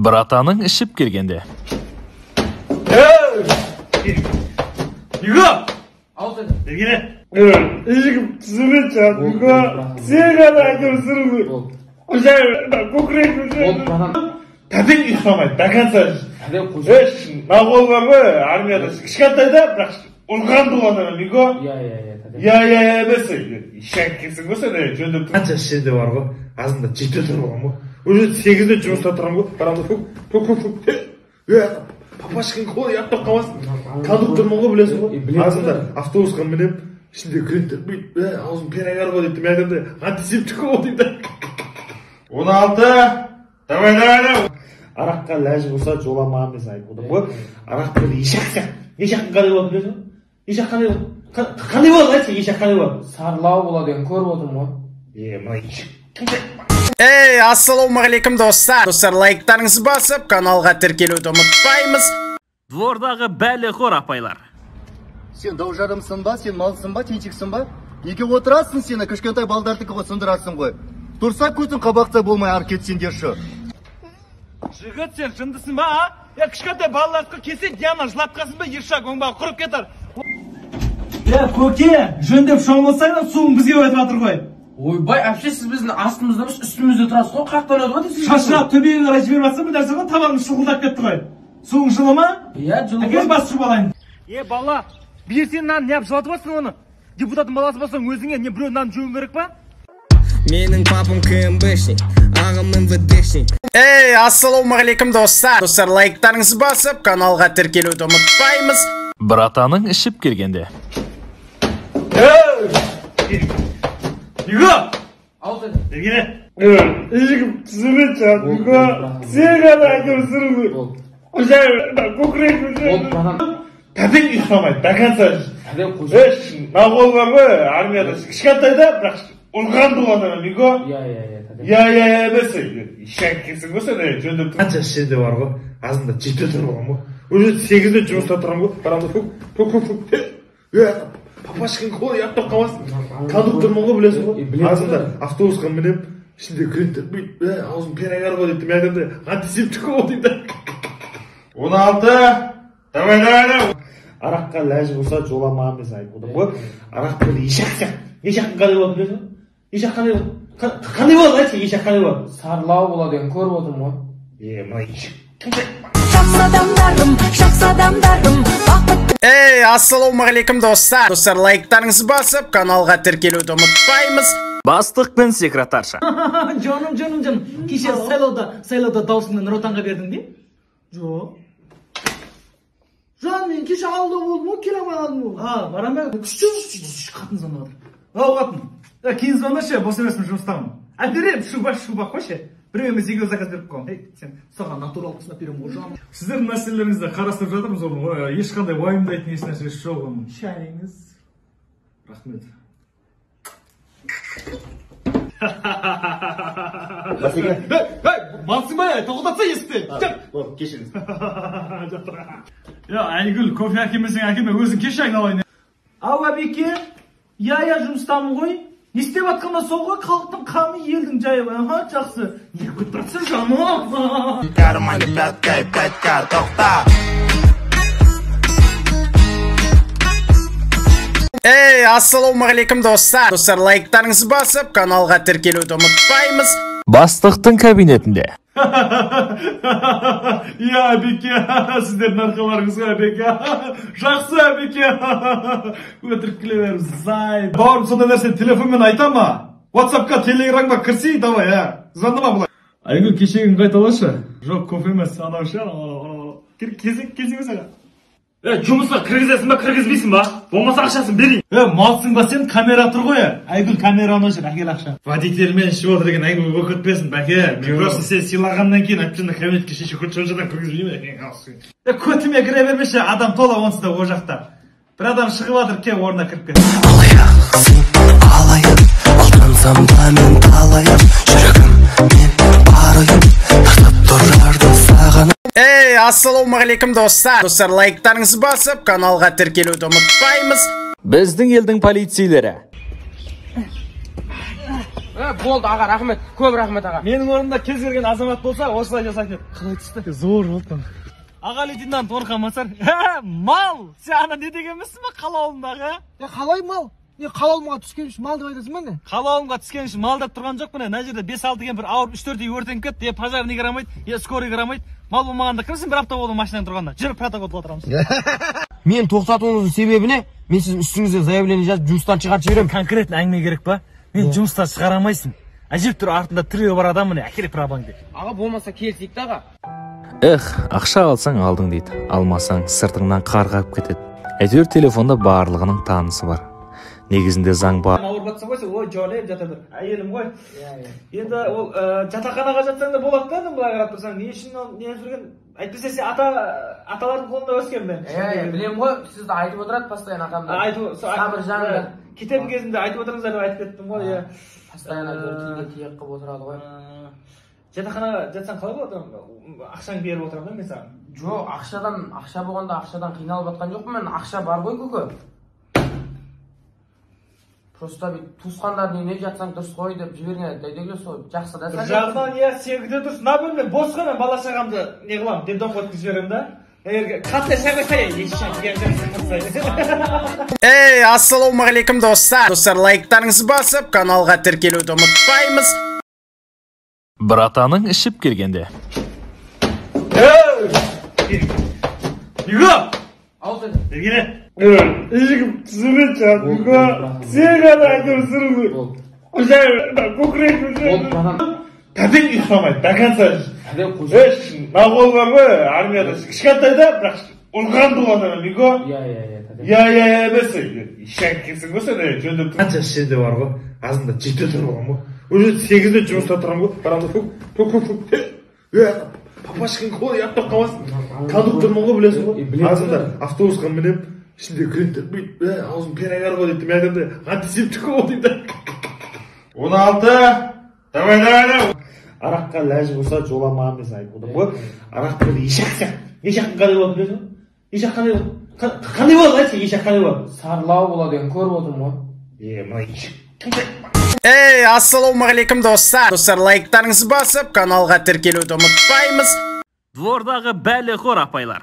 Братаның ішіп келгенде. Юго! Бергене! Ешігім түсіме чат, Юго! Сен ғана айтып сұрыңды! Ұжай, көкірек Тәтен ұйықтамайды, до конца нағол бар ғой, армияда кішкентайда, бірақ ұрған болғандар, Юго! Емес, ешен келсің ғой сен, жөндіп тұр. Қанша ішінде бар ғой, азында 7 тұр болған ғой. Уже 8-де жұмыста тұрам ғой, барамды папашкин қол яқтап қалмасын. Кондуктормын ғой, білесің ғой. Азында автобусқа мінем, ішінде гринтер, аузым перагар ғой дейді, мен айтамды, антисептик ғой дейді. 16, давай. Араққа ләжі болса жоламаған десін айтып отырмын ғой. Арақ бірді ешақ сияқты. Ешақтың қандай болады білесің ғой? Ешақ қандай болады? Қандай болады айтшы, ешақ қандай болады? Сарлау болады екен, көріп отырмын ғой. Мына ешақ. Эй, ассалаумағалейкум достар. Достар, лайктарыңызды басып, каналға тіркелуді ұмытпаймыз. Двордағы бәлі қор апайлар. Сен даужарымсың ба, сен малсың ба, тенчиксің ба? Неге отырасың сені, кішкентай балдардікі ғой сындырасың ғой. Тұрса көзің қабақтай болмай ар кетсеңдерші. Жігіт, сен жындысың ба, а? Кішкентай балдардікі кесе Диана жылатқасын ба, ершак оңбағы құрып кетер. Көке, жөндеп шомылсайдан суың бізге өтіп жатыр ғой. Ойбай, әпше сіз біздің астымызда біз үстімізде тұрасыз ғой, қақтан өтіп өтесіз. Шашырап төбеге қарай жіберіп жатсың ба дәрсе ғой, табанымыз шылғылдап кетті ғой. Суың жылы ма? Иә, жылы. Әкел бас шып алайын. Бала, бер сен нан не жылатып жатсың оны? Депутаттың баласы болсаң өзіңе не біреу нан жеуің керек па? Менің папам КМБшник, ағам МВДшник. Эй, ассалаумағалейкум достар. Достар, лайктарыңызды басып, каналға тіркелуді ұмытпаймыз. Братаның ішіп келгенде. Юго! Бергене! Ешігім түсіме чат, Юго! Сен ғана айтып сұрыңды! Ұжай, көкірек Тәтен ұйықтамайды, до конца нағол бар ғой, армияда кішкентайда, бірақ ұрған болғандар, Юго! Емес, ешен келсің ғой сен, жөндіп тұр. Қанша ішінде бар ғой, азында 7 тұр болған ғой. Уже 8-де жұмыста тұрам ғой, барамды папашкин қол яқтап қалмасын. Кондуктормын ғой, білесің ғой. Азында автобусқа мінем, ішінде гринтер, аузым перагар ғой дейді, мен айтамды, антисептик ғой дейді. 16, давай. Араққа ләжі болса жоламаған десін айтып отырмын ғой. Арақ бірді ешақ сияқты. Ешақтың қандай болады білесің ғой? Ешақ қандай болады? Қандай болады айтшы, ешақ қандай болады? Сарлау болады екен, көріп отырмын ғой. Мына ешақ. Жақсы адамдарым. Эй, ассалаумағалейкум достар. Достар, лайктарыңызды басып, каналға тіркелуді ұмытпаймыз. Бастық пен секретарша. Жаным. Кеше сайлауда даусыңды Нұр Отанға бердің бе? Жоқ. Жан, мен кеше ауылда болдым ғой, келе алмадым ғой. Барам ба? Қатын звондап отыр. Қатын. Кейін звондашы, бос емеспін, жұмыстамын. Берем, шуба қойшы. Бір емес 2 заказ беріп қойған. Сен саған натурал қысына берем ғой, жаным. Сіздердің мәселелеріңізді қарастырып жатырмыз ғой. Ешқандай уайымдайтын ешнәрсе жоқ. Шайыңыз. Рахмет. Малсың ба, тоқтатса есікті. Кешіріңіз. Айгүл, кофе әкелмесең әкелме, өзің кеш айналайын. Ау, әбеке, жұмыстамын ғой. Не істеп атқанда сол ғой, халықтың қамы, елдің жайы ғой. Жақсы. Не көтіп тұрсың, жаным? Карманы пәтка, тоқта. Эй, ассалаумағалейкум достар. Достар, лайктарыңызды басып, каналға тіркелуді ұмытпаймыз. Бастықтың кабинетінде. Әбеке, сіздердің арқаларыңыз ғой, әбеке. Жақсы, әбеке. Өтірік келемерім, зай. Бауырым, сонда нәрсен телефонмен айта ма? Ватсапқа, телеграмға кірсей, давай, звондама бұлай. Айгүл, кешегін қайталашы. Жоқ, кофе емес, анау ше. Кезеңе саға. Жұмысқа кіргізесің ба, кіргізбейсің ба? Болмаса ақшасын берейін. Малсың ба сен, камера тұр ғой. Айгүл, камераны жүр, әкел ақша. Водительмен ішіп отыр екен, Айгүл көкітпесін, бәке. Мен просто сен сыйлағаннан кейін әпшені кабинетке шеше көтшоншадан кіргізбеймін. Көтіме кіре бермеші, адам тола онсыз да о жақта. Бір адам шығып атыр, ке, орнына кіріп кет. Алаяқ, алтансам да мен талаяқ, жүрегім мен барайым, тартып тұрарды саған. Эй, ассалаумағалейкум достар. Достар, лайктарыңызды басып, каналға тіркелуді ұмытпаймыз. Біздің елдің полицейлері. Болды аға, рахмет. Көп рахмет аға. Менің орнымда кез келген азамат болса, осылай жасайтын еді. Қалай түсті? Зор болды. Аға лейтенант Орхан Масар. Мал! Сен ана не дегенмісің ба қалауымдағы? Қалай мал? Не қалауымға түскен үшін мал деп айтасың ба не? Қалауымға түскен үшін мал деп тұрған жоқ міне. Мына жерде 5-6 деген бір ауыр 3-4 үй өртеніп кетті. Пожарный қарамайды, скорый қарамайды. Мал болмағанда кімсің бір апта болды машинаң тұрғанда? Жүріп протокол отырамыз. Мен тоқтатуыңыздың себебі не? Мен сіздің үстіңізге заявление жазып жұмыстан шығарып жіберемін. Конкретно әңгіме керек па? Мен жұмыстан шығарамайсың. Әжеп тұр артында тіреу бар адам міне, әкеліп прабаңды. Аға болмаса келсек те аға. Ақша алсаң алдың дейді, алмасаң сыртыңнан қарғап кетеді. Әйтеуір телефонда барлығының танысы бар. Негізінде заң бар. Ауырып жатсың ғой, ой жолеп жата бір. Әйелім ғой. Енді ол жатақханаға жатсаң да болады да, былай қарап тұрсаң, не үшін не жүрген? Әйтпесе сен аталардың қолында өскен бе? Білем ғой, сізді айтып отырады постоянно атамда. Сабыр жағында. Кетем кезінде айтып отырыңыздар деп айтып кеттім ғой, иә. Постоянно тілге тиек қылып отырады ғой. Жатақханаға жатсаң қалай болады? Ақшаңды беріп отырамын да мен саған. Жоқ, ақша болғанда ақшадан қиналып жатқан жоқпын мен. Ақша бар ғой көке. Просто туысқандардың үйіне жатсаң дұрыс қой деп жіберген дәйдеге сол жақсы да сәл. Жағынан иә сенгіде дұрыс. На бөлме бос қой мен бала шағамды не қыламын детдомға өткізіп жіберемін да. Қатты шағырсай Эй, ассалаумағалейкум достар. Достар, лайктарыңызды басып, каналға тіркелуді ұмытпаймыз. Братаның ішіп келгенде. Юго! Ал сен. Бергене. Ешкім түсінбейді шығар. Юго, сен ғана айтып сұрыңды. Көкірек Тәтең ұйықтамайды, до конца. Нағол бар ғой, армияда кішкентайда, бірақ ұрғанды ғана, Юго. Я емесі. Ишан келсің ғой сен, жөндеп тұр. Қанша шеде бар ғой, азында 7 тұр болған ғой. Уже 8-де жұмыста тұрам ғой, барамда папашкин қолы яптап қалмасын. Кондуктормын ғой, білесің ғой. Азында автобусқа мінем, ішінде клиенттер бүйтіп, аузым перагар ғой дейді, мен айтамда, антисептик ғой дейді. 16. Давай. Араққа ләжі болса жоламаған мен айтып отырмын ғой. Арақ böyle ешақсақ. Ешақ қандай болады білесің ғой? Ешақ қандай болады? Қандай болады айтшы, ешақ қандай болады? Сарлау болады деген көріп отырмын ғой. Мына ешақ. Эй, ассалаумағалейкум достар. Достар, лайктарыңызды басып, каналға тіркелуді ұмытпаймыз. Двордағы бәлеқор апайлар.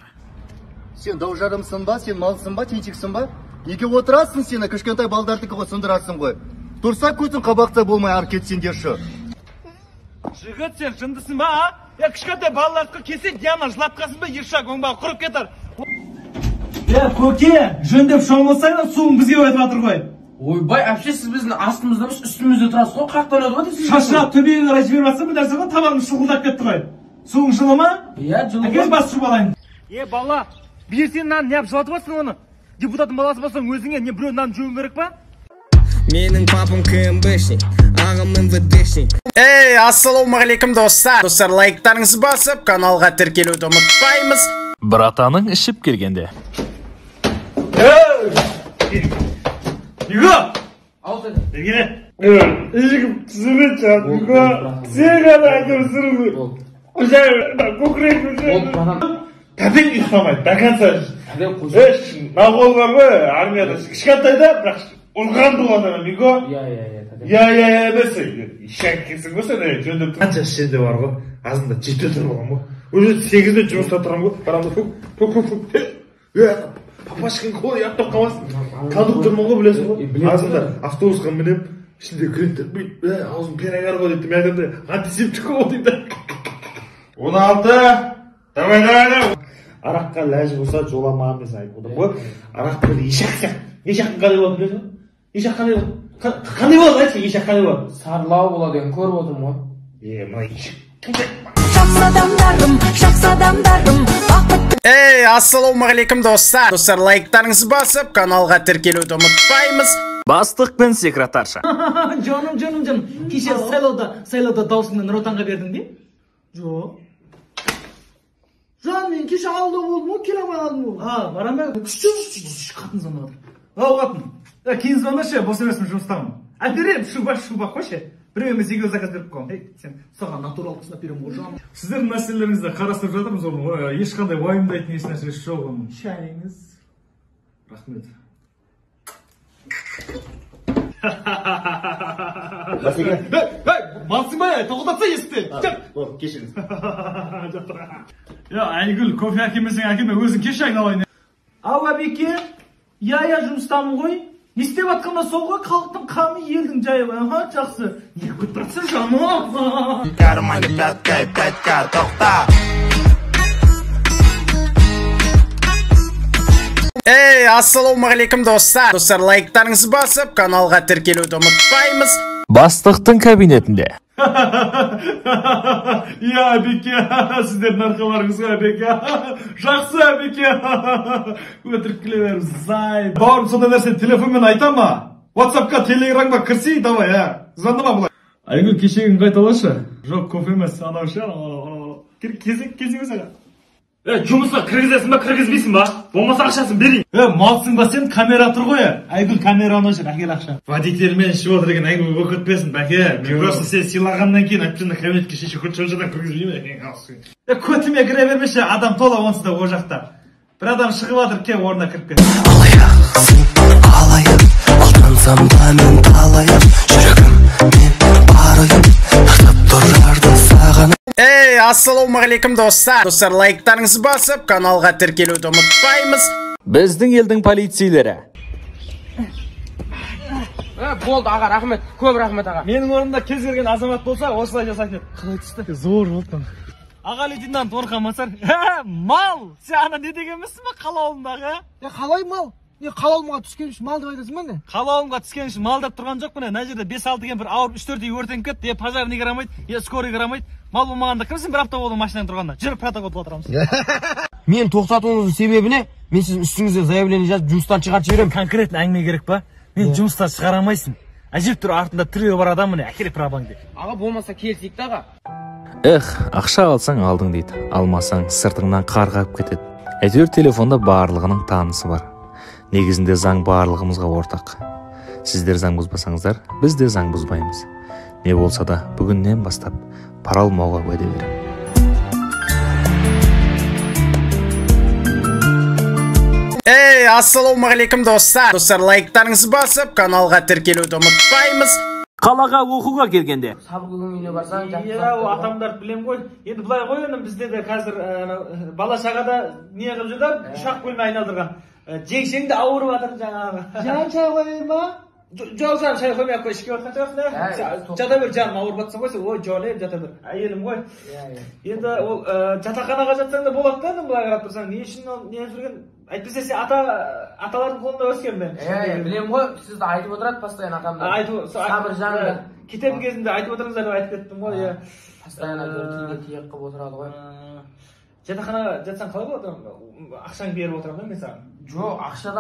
Сен дау жарымсың ба, сен малсың ба, теншіксің ба? Неге отырасың сені, кішкентай балдардікі ғой сындырасың ғой. Тұрса көзің қабақта болмай ар кетсеңдерші. Жігіт сен жындысың ба, а? Кішкентай балалардікі келсе Диана жылатқасын ба, ершак оңбағы құрып кетер. Көке, жөндеп шомылсайдан суың бізге өтіп жатыр ғой. Ойбай, әпше сіз біздің астымызда емес, үстімізде тұрасыз ғой, қақтан өтіп өтесіз. Шашырап төбеге қарай жіберіп жатсың бір нәрсе ғой, табағың шұғылдап кетті ғой. Суың жылы ма? Иә, жылы. Әкел бас шұп алайын. Бала, бір сен нан неғып жылатып жатсың оны? Депутаттың баласы болсаң өзіңе не біреу нан жеуің керек па? Менің папам КМБшник, ағам МВДшник. Эй, ассалаумағалейкум достар. Достар, лайктарыңызды басып, каналға тіркелуді ұмытпаймыз. Братаның ішіп келгенде. Юго! Ал сен. Бергене. Ешкім түсінбейді шығар. Юго, сен ғана айтып сұрыңды. Көкірек Тәтең ұйықтамайды, до конца. Нағол бар ғой, армияда кішкентайда, бірақ ұрғанды ғана, Юго. Я емесі. Ишан келсің ғой сен, жөндеп тұр. Қанша шеде бар ғой, азында 7 тұр болған ғой. Уже 8-де жұмыста тұрам ғой, барамда папашкин қолы яптап қалмасын. Кондуктормын ғой, білесің ғой. Азында автобусқа мінем, ішінде клиенттер бүйтіп, аузым перагар ғой дейді, мен айтамда, антисептик ғой дейді. 16. Давай. Араққа ләжі болса жоламаған мен айтып отырмын ғой. Арақ böyle ешақсақ. Ешақ қандай болады білесің ғой? Ешақ қандай болады? Қандай болады айтшы, ешақ қандай болады? Сарлау болады деген көріп отырмын ғой. Мына ешақ. Жақсы адамдарым. Эй, ассалаумағалейкум достар. Достар, лайктарыңызды басып, каналға тіркелуді ұмытпаймыз. Бастық пен секретарша. Жаным. Кеше сайлауда даусыңды Нұр Отанға бердің бе? Жоқ. Жан, мен кеше ауылда болдым ғой, келе алмай қалдым ғой. Барам ба? Қатын звондап жатыр. Қатын. Кейін звондашы, бос емеспін жұмыстамын. Берем, шуба қойшы. Біреуіме 2 заказ беріп қойғам. Сен саған натурал қысына берем ғой, жаным. Сіздердің мәселелеріңізді қарастырып жатырмыз оның. Ешқандай уайымдайтын еш нәрсесі жоқ оның. Шайыңыз. Рахмет. Басеке. Малсың ба, тоқтатса есті. Болды, кешіріңіз. Айгүл, кофе әкемесің әкеме өзің кеш айналайын. Ау әбеке, я жұмыстамын ғой. Не істеп атқанда сол ғой, халықтың қамы елдің жайы. Жақсы. Не көп тұрса жаным. Карманы пятка, тоқта. Эй, ассалаумағалейкум достар. Достар, лайктарыңызды басып, каналға тіркелуді ұмытпаймыз. Бастықтың кабинетінде. Я әбеке, сіздердің арқаларыңызға әбеке. Жақсы әбеке. Өтірік күле беріңіз, зай. Бауырым, сондай нәрсе телефонмен айта ма? WhatsAppқа, телеграмға кірсей, давай, звондама бұлай. Айгүл, кешегін қайталашы. Жоқ, кофе емес, анау ше, кезіңіз аға. Жұмысқа кіргізесің ба, кіргізбейсің ба? Болмаса ақшасын берейін. Малсың ба сен, камера тұр ғой. Айгүл, камераны жүр, әкел ақша. Водительмен ішіп отыр екен, Айгүл өкітпесін, бәке. Мен просто сен сыйлағаннан кейін әпчені кабинетке шеше көтшілжадан кіргізбеймін. Көтіме кіре бермеші, адам тола онсыз да о жақта. Бір адам шығып атыр, ке, орнына кіріп кет. Алайық, алтансам да мен талайық. Жүрегім, мен барайым, тартып тұрарды саған. Эй, ассалаумағалейкум достар. Достар, лайктарыңызды басып, каналға тіркелуді ұмытпаймыз. Біздің елдің полицейлері. Болды аға, рахмет. Көп рахмет аға. Менің орнымда кез келген азамат болса, осылай жасайтын еді. Қалай түсті? Зор болдым. Аға лейтенант Орхан Масар. Мал! Сен ана не дегенмісің ба қалауымдағы? Қалай мал? Не қалауымға түскен үшін мал деп айтасың ба не? Қалауымға түскен үшін мал деп тұрған жоқ міне. Мына жерде 5-6 деген бір ауыр 3-4 үй өртеніп кетті. Пожарный қарамайды, скорый қарамайды. Мал болмағанда кімсің бір апта болды машинадан тұрғанда? Жүріп протокол отырамыз. Мен тоқтатуыңыздың себебі не? Мен сіздің үстіңізге заявление жазып жұмыстан шығарып жіберемін. Конкретно әңгіме керек па? Мен жұмыстан шығарамайсың. Әжеп тұр артында тіреуі бар адам міне, әкеліп проблаңды. Аға болмаса келсек те аға. Ақша алсаң алдың дейді, алмасаң сыртыңнан қарғап кетеді. Әйтеуір телефонда барлығының танысы бар. Негізінде заң барлығымызға ортақ. Сіздер заң бұзбасаңыздар, біз де заң бұзбаймыз. Не болса да бүгіннен бастап пара алмауға уәде беремін. Эй, ассалаумағалейкум достар. Достар, лайктарыңызды басып, каналға тіркелуді ұмытпаймыз. Қалаға оқуға келгенде. Сабық үйіне барсаң, Атамдар білем ғой. Енді бұлай қойыным, бізде де қазір бала шағада не қылып жүрді, ұшақ бөлме айналдырған. Жеңшеңді ауырып атыр жаңағы. Жан шай қойын ба? Жоқ, жан шай қоймай ақ қой, ішке отқан жоқсың. Жата бер, жаным ауырып атсың қойса, ой, жолайып жата бер. Әйелім ғой. Енді ол жатақханаға жатсаң да болады да, былай қарап тұрсаң, не үшін не жүрген? Әйтпесе сен аталардың қолында өскен мен. Білем ғой, сізді айтып отырады постоянно атамдар. Сабыр жаңы. Кететін кезінде айтып отырыңыздар деп айтып кеттім ғой. Постоянно тілге тиек қылып отырады ғой. Жатақханаға жатсаң қалай болады? Ақшаң беріп отырамын да мен саған. Жоқ, ақша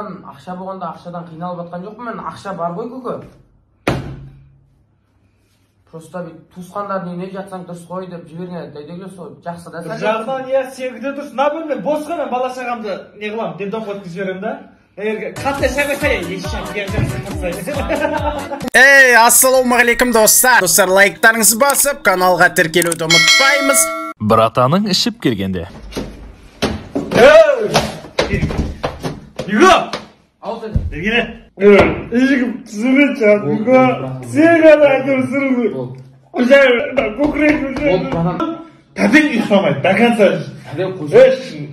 болғанда ақшадан қиналып жатқан жоқпын мен. Ақша бар ғой көке. Просто туысқандардың үйіне жатсаң дұрыс қой деп жіберген дәйдегі сол жақсы да. Жағынан сергіде дұрыс. На бөлме бос қой, мен бала шағамды не қыламын, детдом қойып жіберемін да. Қатты шағай Эй, ассалаумағалейкум достар. Достар, лайктарыңызды басып, каналға тіркелуді ұмытпаймыз. Братаның ішіп келгенде. Юго! Алтын. Бергене. Ежігім түсімен чат, Юго. Сен ғана айтып сұрыңды. Ұжай, көкірек Болды, Тәбек ұйықтамайды, бәканса.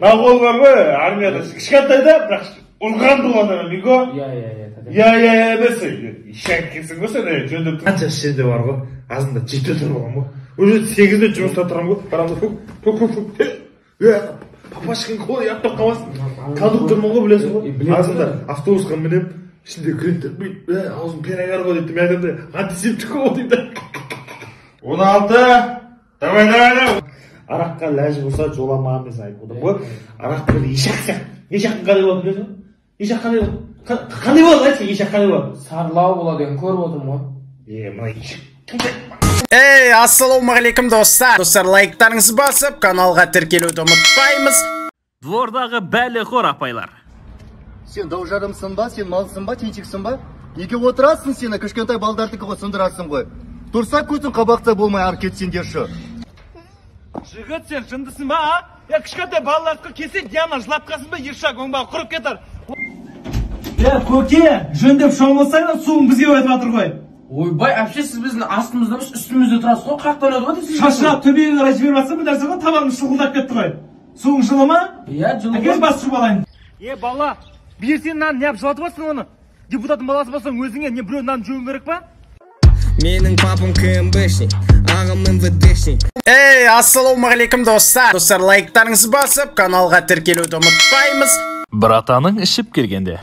Нағол бар ғой, армияда кішкентайда, бірақ ұлған тұлғандар, Юго. Я, бәсі. Ишәк кексің ғой сен, жөндіп тұр. Қанша шеде бар ғой, азында 7 тұр болған ғой. Уже 8-де жұмыста тұрам ғой, барамды папашкин қолы яптап қалмасын. Кондуктормын ғой, білесің ғой. Азында автобусқа мінем, ішінде клиенттер бүйтіп, аузым перагар ғой дейді, мен айтамын да, антисептик ғой дейді. 16. Давай. Араққа ләжі болса жоламаған мен айтып ғой. Арақ бір ешақ сияқты. Ешақтың қандай болады білесің ғой? Ешақ қандай болады? Қандай болады айтшы, ешақ қандай болады? Сарылау болады, көріп отырмын ғой. Мына ешақ. Эй, ассалаумағалейкум достар. Достар, лайктарыңызды басып, каналға тіркелуді ұмытпаймыз. Двордағы бәлеқор апайлар. Сен даужарымсың ба, сен малсың ба, теншіксің ба? Неге отырасың сені, кішкентай балдардікі ғой сындырасың ғой. Тұрса көзің қабақта болмай ар кетсеңдерші. Жігіт, сен жындысың ба, а? Я кішкентай балалардікі кесе Диана жылатқасын ба, ешақ оңбағы құрып кетер. Көке, жөндеп шомылсайдан суың бізге өтіп атыр ғой. ойбай, вообще сіз біздің астымызда емес үстімізде тұрасыз ғой, қаяқтан өтіп отырсыз? Шашырап төбеге қарай жіберіп жатсың ба дәрсе ғой, табаның шұғылдап кетті ғой. Суың жылы ма? Иә, жылы. Әкел бас жуып алайын. бала, бір сен нан неғып жылатып жатсың оны? Депутаттың баласы болсаң өзіңе не біреу нан жеуің керек па? Менің папам КМБшник, ағам МВДшник. Эй, ассалаумағалейкум достар. Достар, лайктарыңызды басып, каналға тіркелуді ұмытпаймыз. Братаның ішіп келгенде.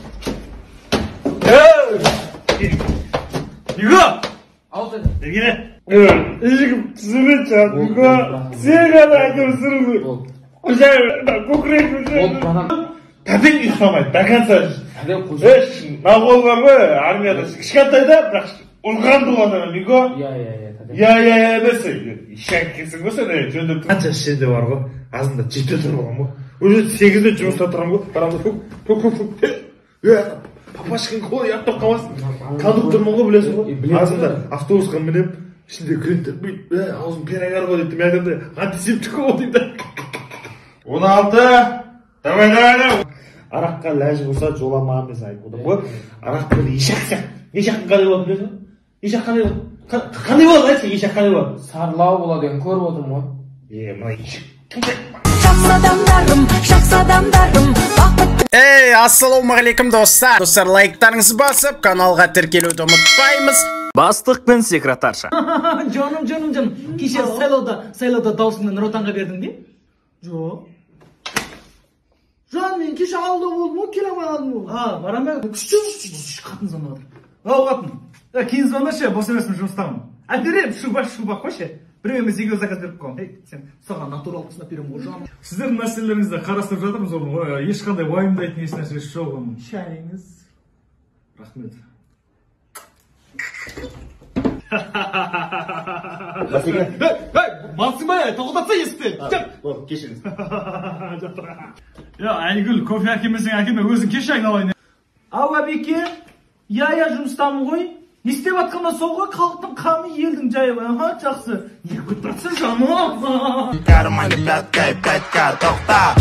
Юго! Алты. Бергене. Ешкім түсіме чат, Юго. Сен ғана айтып сұрыңды. Көкірек Тәтең ұйықтамайды, бәкәнса. Нағол бар ғой, армияда кішкентайда, бірақ ұлғанды ғана, Юго. Я, десе. Ишәк кесің ғой сен, жөндеп тұр. Қанша шеде бар ғой, азында 7 тұр болған ғой. Уже 8-де жұмыста тұрам ғой, барамды. Папашкин қолы яттап қалмасын. Кондуктормын ғой, білесің ғой. Азында автобусқа мінем, ішінде күреттер, аузым перагар ғой дейді, мен айтамды, антисептик ғой дейді. 16. Давай. Араққа ләжі болса жоламаған десе айтып отыр ғой. Арақ бір ешақсың. Ешақын қандай болады білесің ғой? Ешақ қандай болады? Қандай болады айтшы, ешақ қандай болады? Сарлау болады екен, көріп отырмын ғой. Мына ешақ. Жақсы адамдарым, бақыт. Эй, ассалаумағалейкум достар. Достар, лайктарыңызды басып, каналға тіркелуді ұмытпаймыз. Бастық пен секретарша. Жаным. Кеше сайлауда даусыңды Нұр Отанға бердің бе? Жоқ. Жан, мен кеше ауылда болдым ғой, келе алмай қалдым ғой. Барам ба? Қатын звондап отыр. Ау, қатын. Кейін звондашы, бос емеспін, жұмыстамын. Берем, шуба қойшы. Біреу емес екеуі заказ беріп қойған. Сен саған натурал қысына беремін ғой, жан. Сіздердің мәселелеріңізді қарастырып жатырмыз ғой. Ешқандай уайымдайтын ешнәрсе жоқ оның. Шайыңыз. Рахмет. Малсың ба, тоқтатса есікті. Кешіріңіз. Айгүл, кофе әкелмесең әкелме, өзің кеш айналайын. Ау, әбеке, я жұмыстамын ғой. Не істеп атқанда сол ғой, халықтың қамы, елдің жайы ғой. Жақсы. Не көтіп тұрсың жаным? Карманы пятка, тоқта.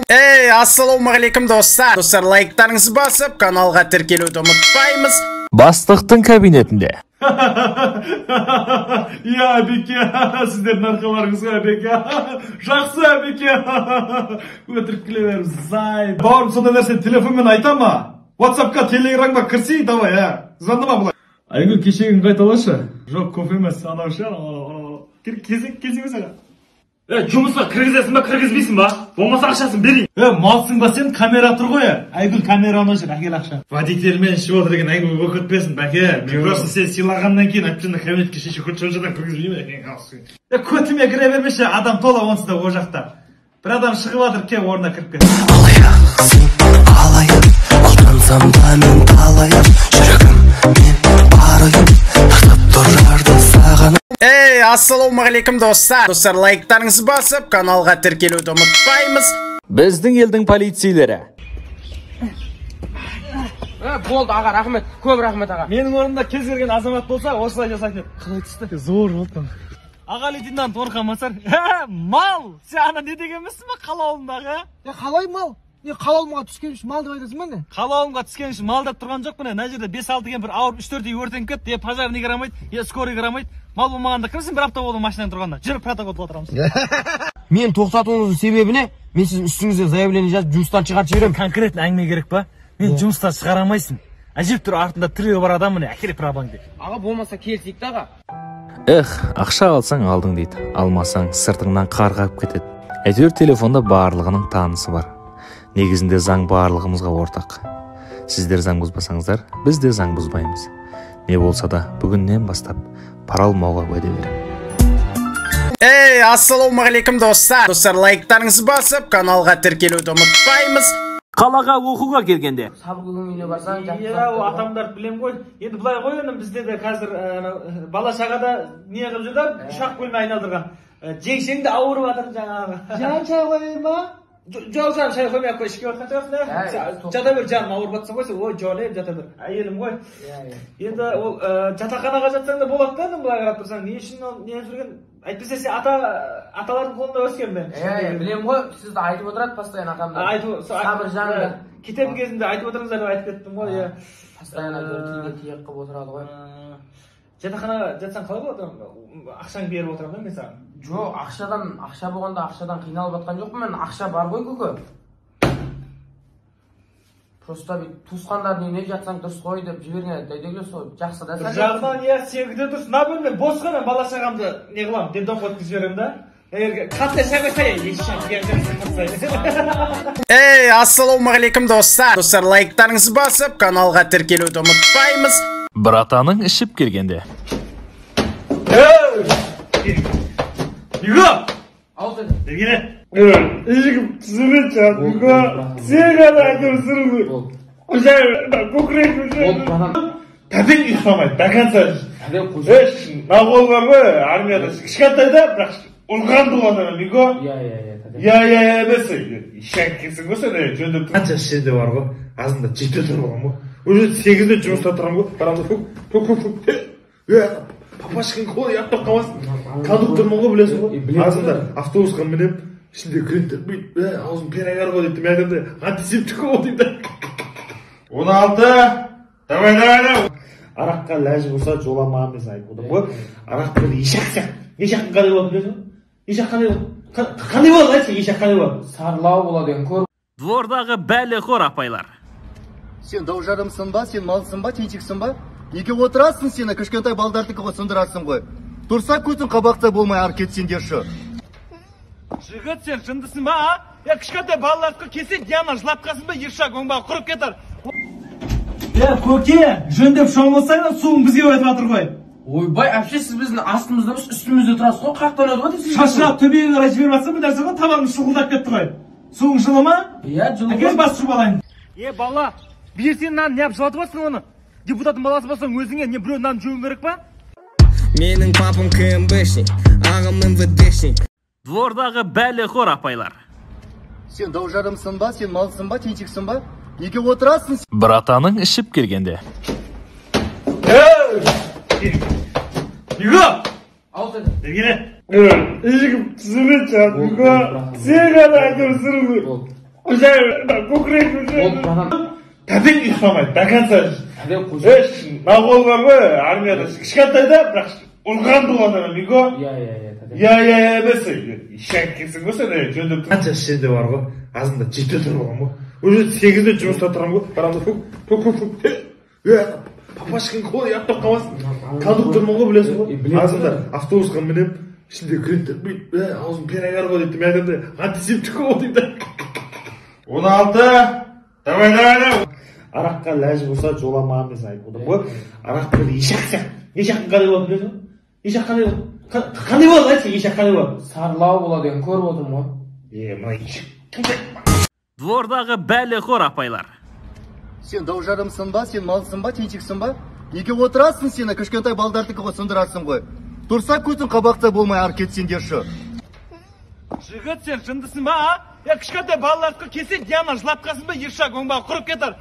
Эй, ассалаумағалейкум достар. Достар, лайктарыңызды басып, каналға тіркелуді ұмытпаймыз. Бастықтың кабинетінде. Я, әбеке, сіздердің арқаларыңызға, әбеке. Жақсы, әбеке. Өтіріп келе беріп, зай. Бауырым, сонда нәрсе телефонмен айта ма? WhatsAppқа, телеграмға кірсей, давай, звондама бұлай. Айгүл, кешегін қайталашы. Жоқ, кофе емес, анау ше. Кезіңіз аға. Жұмысқа кіргізесің ба, кіргізбейсің ба? Болмаса ақшасын берейін. Малсың ба сен, камера тұр ғой. Айгүл, камераны жүр, әкел ақша. Водительмен ішіп отыр екен, Айгүл өкітпесін, бәке. Мен просто сен сыйлағаннан кейін әпчені кабинетке шеше көтшілжадан кіргізбеймін. Көтіме кіре бермеші, адам тола онсыз да о жақта. Бір адам шығып атыр, ке орнына кіріп кет. Алайын, алтансам да мен талайын, жүрегім мен барайын, тартып тұрарды саған. Эй, ассалаумағалейкум достар. Достар, лайктарыңызды басып, каналға тіркелуді ұмытпаймыз. Біздің елдің полицейлері. Болды, аға, рахмет. Көп рахмет, аға. Менің орнымда кез келген азамат болса, осылай жасайтын еді. Қалай түсті? Зор болды. Аға лейтенант Орқамасар. Мал! Сен ана не дегенмісің ба қалауымдағы? Қалай мал? Не қалауымға түскен үшін малды айтасың ба не? Қалауымға түскен үшін мал деп тұрған жоқ міне. Мына жерде 5-6 деген бір ауыр 3-4 үй өртеніп кетті. Пожарный қарамайды, скорый қарамайды. Мал болмағанда кімсің бір апта болды машинадан тұрғанда? Жүріп протокол отырамыз. Мен тоқтатуыңыздың себебі не? Мен сіздің үстіңізге заявление жазып, жұмыстан шығарып жіберемін. Конкретно әңгіме керек па? Мен жұмыстан шығарамайсың. Әжептәуір артында тіреуі бар адам міне, әкеліп проблем дейді. Аға, болмаса келсек те, аға. Ақша алсаң алдың дейді, алмасаң сыртыңнан қарға кетеді. Әйтеуір телефонда барлығының танысы бар. Негізінде заң барлығымызға ортақ. Сіздер заң бұзбасаңыздар, біз де заң бұзбаймыз. Не болса да бүгіннен бастап пара алмауға уәде беремін. Эй, ассалаумағалейкум достар. Достар, лайктарыңызды басып, каналға тіркелуді ұмытпаймыз. Қалаға оқуға келгенде. Сабық үйіне барсаң, Атамдар білем ғой. Енді бұлай ғой, бізде де қазір бала шағада не қылып жүрді, ұшақ бөлме айналдырған. Жеңшеңді ауырып атыр жаңағы. Жан шай қойын ба? Жоқ, жан шай қоймай қой, ішке отқан жоқсың. Жата бер, жаным ауырып атсың ғой, ой, жоле, жата бер. Әйелім ғой. Енді ол жатақханаға жатсаң да болады да, былай қарап тұрсаң, не үшін не жүрген? Әйтпесе сен аталардың қолында өскен бе? Білем ғой, сізді айтып отырады постоянно атамда. Сабыр жанында. кетем кезінде айтып отырыңыздар деп айтып кеттім ғой. Иә. Постоянно тілге тиек қылып отырады ғой. Жатақханаға жатсаң қалай болады? Ақшаңды беріп отырамын да мен саған. Жоқ, ақша болғанда ақшадан қиналып жатқан жоқпын мен. Ақша бар ғой көке. Просто туысқандардың үйіне жатсаң дұрыс қой деп жіберген дәйдеге сол жақсы да сәл. Жағынан иә сенікі де дұрыс. Мына бөлме бос қой, мен бала шағамды не қыламын, детдомға өткізіп жіберемін да. Қатты шай қойсай, Ей, ассалаумағалейкум достар. Достар, лайктарыңызды басып, каналға тіркелуді ұмытпаймыз. Братаның ішіп келгенде. Юго! Ал сен. Бергене. Ешкім түсіме чат, Юго. Сен ғана айтып сұрыңды. Ұжай, көкірек Ол братан. Тәтең ұйықтамайды, до конца. Нағол бар ғой, армияда кішкентайда, бірақ ұрған туғанда, Юго. Я емес, ишан кесің ғой сен, жөндеп тұр. Қанша шеде бар ғой, азында 7 тұр болған ғой. Уже 8-де жұмыста тұрам ғой, барамды папашкин қолы яптап қалмасын. Кондуктормын ғой, білесің ғой. Азында автобусқа мінем, ішінде кіреттер, аузым перагар ғой дейді, мен айтамды, антисептик ғой дейді. 16, давай. Араққа ләжі болса жоламаған десін айтып отырмын ғой. Арақ бір ешақ сияқты. Ешақтың қандай болады білесің ғой? Ешақ қандай болады? Қандай болады айтшы, ешақ қандай болады? Сарлау болады ең көр. Двордағы бәлеқор апайлар. Сен даужарымсың ба, сен малсың ба, теншіксің ба? Неге отырасың сені, кішкентай балдардікі ғой сындырасың ғой. Тұрса көзің қабақта болмай ар кетсеңдерші. Жігіт, сен жындысың ба, а? Кішкентай балалардікі келсе, Диана жылап қалсын ба, ершақ оңбағы құрып кетер. Көке, жөндеп шомылсаң, суың бізге өтіп жатыр ғой. Ойбай, әпше сіз біздің астымызда біз үстімізде тұрасыз ғой, қақтан өтіп өтіп. Шашырап төбеге қарай жіберіп жатсың ба дәрсе ғой, табанымыз шұғылдап кетті ғой. Суың жылы ма? Иә, жылы. Әкел бас шұп алайын. Бала, берсең нан не жылатып жатсың оны? Депутаттың баласы болсаң өзіңе не біреу нан жеуің керек па? Менің папам КМБшник, ағам МВДшник. Двордағы бәлеқор апайлар. Сен даужарымсың ба, сен малсың ба, теншіксің ба? Неге отырасың? Братаның ішіп келгенде. Юго! Ал сен. Бергене. Ешкім түсіме чат, Юго. Сен ғана айтып сұрыңды. Ұжай, көкірек Ол братан. Тәтең ұйықтамайды, до конца. Нағол бар ғой, армияда кішкентайда, бірақ ұрған туғанда, Юго. Я емес, ишан кесің ғой сен, жөндеп тұр. Қанша шеде бар ғой, азында 7 тұр болған ғой. Уже 8-де жұмыста тұрам ғой, барамды папашкин қолы яптап қалмасын. Кондуктормын ғой, білесің ғой. Азында автобусқа мінем, ішінде кіреттер, аузым перагар ғой дейді, мен айтамды, антисептик ғой дейді. 16, давай. Араққа ләжі болса жоламаған десін айтып отырмын ғой. Арақ бір ешақ сияқты. Ешақтың қандай болады білесің ғой? Ешақ қандай болады? Қандай болады айтшы, ешақ қандай болады? Сарлау болады ең көріп отырмын ғой. Мына ешақ. Двордағы бәлеқор апайлар. Сен даужарымсың ба, сен малсың ба, теншіксің ба? Неге отырасың сені, кішкентай балдардікі ғой сындырасың ғой. Тұрса көзің қабақта болмай ар кетсеңдерші. Жігіт, сен жындысың ба, а? Кішкентай балалардікі келсе, Диана жылап қалсын ба, ершақ оңбағы құрып кетер.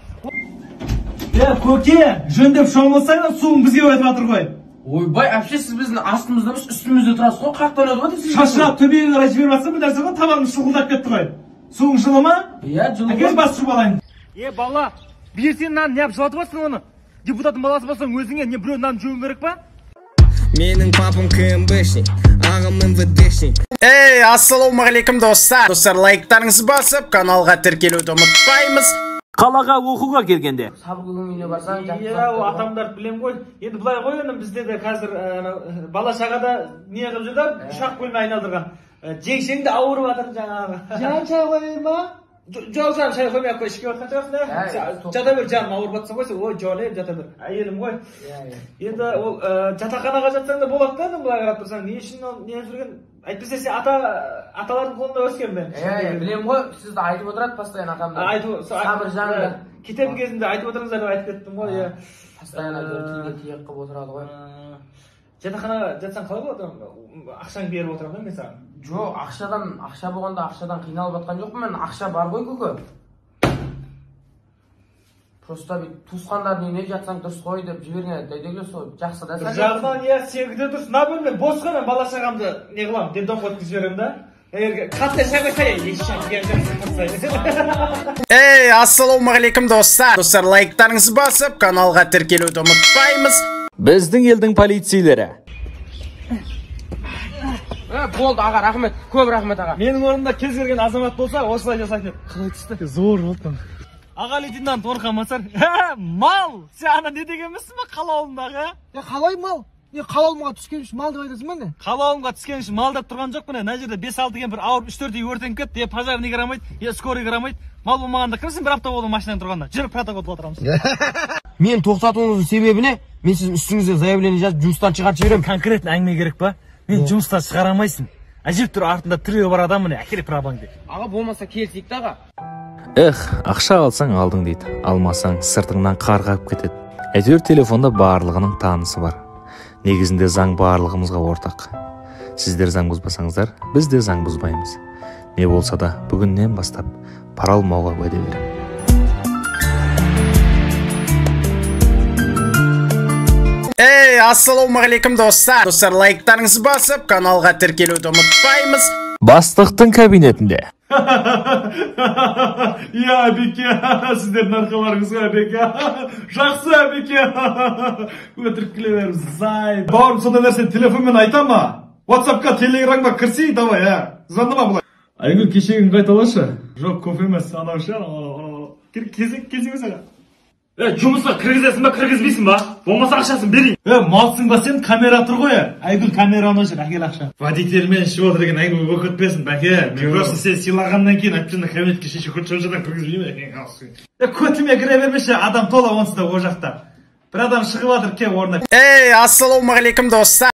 Көке, жөндеп шомылсаң, суың бізге өтіп жатыр ғой. Ойбай, әпше сіз біздің астымызда біз үстімізде тұрасыз ғой, қақтан өтіп өтіп. Шашырап төбеге қарай жіберіп жатсың ба дәрсе ғой, табанымыз шұғылдап кетті ғой. Суың жылы ма? Иә, жылы. Әкел бас шұп алайын. Бала, берсең нан не жылатып жатсың оны? Депутаттың баласы болсаң өзіңе не біреу нан жеуің керек па? Менің папам КМБшник, ағам МВДшник. Ей, ассалаумағалейкум достар. Достар, лайктарыңызды басып, каналға тіркелуді ұмытпаймыз. Қалаға оқуға келгенде. Сабық үйіне барсаң, Атамдарды білем ғой. Енді бұлай ғой, бізде де қазір бала шағада не қылып жүрді, ұшақ бөлме айналдырған. Жеңшеңді ауырып жатыр жаңағы. Жан шай қоймай ма? Жоқ, жан шай қоймай ақ қой, ішке отқан шығарсың. Жата бер, жаным ауырып жатсың ғой, ой, жолайып жата бер. Әйелім ғой. Енді ол жатақханаға жатсаң да болады да, былай қарап тұрсаң, не үшін не жүрген? Әйтпесе сен аталардың қолында өскен бе? Білем ғой, сізді айтып отырады постоянно атамда. Сабыр жанында. Кетем кезінде айтып отырыңыздар деп айтып кеттім ғой. Постоянно тілге тиек қылып отырады ғой. Жатақханаға жатсаң қалай болады? Ақшаңды беріп отырамын да мен саған. Жоқ, ақша болғанда ақшадан қиналып жатқан жоқпын мен. Ақша бар ғой көке. Просто туысқандардың үйіне жатсаң дұрыс қой деп жіберген дәйдеге сол жақсы да сәл. Жағынан иә сенікі де дұрыс. Мына бөлме бос қой, мен бала шағамды не қыламын, детдомға өткізіп жіберемін да. Қатты шағай Эй, ассалаумағалейкум достар. Достар, лайктарыңызды басып, каналға тіркелуді ұмытпаймыз. Біздің елдің полицейлері. Болды аға, рахмет. Көп рахмет аға. Менің орнымда кез келген азамат болса, осылай жасайтын еді. Қалай түсті? Зор болды. Аға лейтенант Орқамасар. Мал! Сен ана не дегенмісің ба қалауымдағы? Қалай мал? Не қалауымға түскен үшін малды айтасың ба не? Қалауымға түскен үшін мал деп тұрған жоқ міне. Мына жерде 5-6 деген бір ауыр 3-4 үй өртеніп кетті. Пожарный кірамайды, скорый кірамайды. Мал болмағанда кімсің бір апта болды машинадан тұрғанда? Жүріп протокол отырамыз. Мен тоқтатуыңыздың себебі не? Мен сіздің үстіңізге заявление жазып жұмыстан шығарып жіберемін. Конкретно әңгіме керек па? Мен жұмыстан шығарамайсың. Әжептәуір артында тіреуі бар адам міне, әкеліп прабаңды. Аға болмаса келсек аға. Ақша алсаң алдың дейді, алмасаң сыртыңнан қарға ап кетеді. Әйтеуір телефонда барлығының танысы бар. Негізінде заң барлығымызға ортақ. Сіздер заң бұзбасаңыздар, біз де заң бұзбаймыз. Не болса да бүгіннен бастап пара алмауға уәде беремін. Эй, ассалаумағалейкум достар. Достар, лайктарыңызды басып, каналға тіркелуді ұмытпаймыз. Бастықтың кабинетінде. Я әбеке, сіздердің арқаларыңызға әбеке. Жақсы әбеке. Өтірік күле береміз, зай. Бауырым, сондай нәрсе телефонмен айта ма? WhatsAppқа, телеграмға кірсей, давай, звондама бұлай. Айгүл, кешегін қайталашы. Жоқ, көп емес, анау ше. Кезіңіз аға. Жұмысқа кіргізесің ба, кіргізбейсің ба? Болмаса ақшасын берейін. Малсың ба сен, камера тұр ғой. Айгүл, камераны жүр, әкел ақша. Водительмен ішіп отыр деген әңгіме болып кетпесін, бәке. Мен просто сен сыйлағаннан кейін әпкені кабинетке шеше көтшілжадан кіргізбеймін. Көтіме кіре бермеші, адам тола онсыз да о жақта. Бір адам шығып жатыр, ке орнына. Эй, ассалаумағалейкум достар.